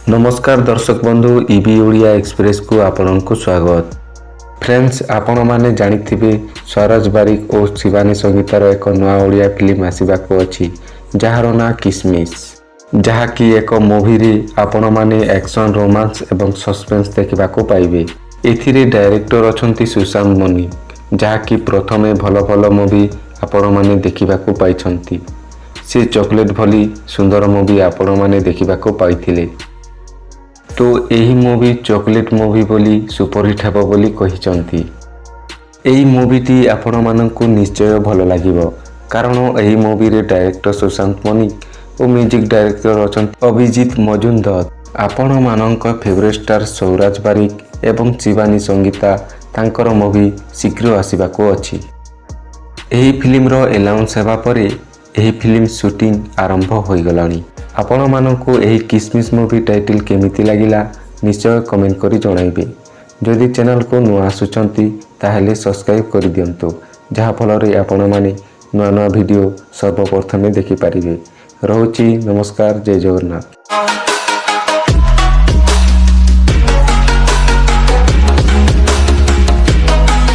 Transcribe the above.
नमस्कार दर्शक बंधु इबी ओडिया एक्सप्रेस को आपनको स्वागत। फ्रेंड्स, आपण माने जानिथिबे स्वराज बारिक और शिवानी संगीतार एक नया ओडिया फिल्म आसीबाको अछि जहार ना किसमिस, जहाँकि एक मूवी रे आपण माने एक्शन, रोमांस एवं सस्पेंस देखिबाको पाइबे। एथिरे डायरेक्टर अछंती सुशांत मनी, जहाँकि प्रथमे भल भल मूवी आपण माने देखिबाको पाइछंती। से चॉकलेट भली सुंदर मूवी आपण माने देखिबाको पाइथिले। तो यही मूवी चॉकलेट मूवी बोली सुपरहिट हेबो बोली कहिचंती। एही मूवीटी आपण माननकु निश्चय भल लागिबो, कारण एही मूवी रे डायरेक्टर सुशांत मनी और म्यूजिक डायरेक्टर अछंती अभिजीत मजुमदार। आपण माननक फेवरेट स्टार स्वराज बारिक एवं शिवानी संगीता तांकर मूवी शीघ्र आसीबाको अछि। एही फिल्म रो अनाउंस हेबा परे एही फिल्म शूटिंग आरंभ होई गलानी। आपण माननकु एही किसमिस मूवी टाइटल केमिति लागिला निश्चय कमेंट करी जणाइबे। जदि चैनल को नुआ आसुचंती ताहेले सब्सक्राइब कर दियंतो, जहा फल रे आपण माने नुआ नुआ वीडियो सर्वप्रथमे देखि पारिबे। रहुची, नमस्कार, जय जगन्नाथ।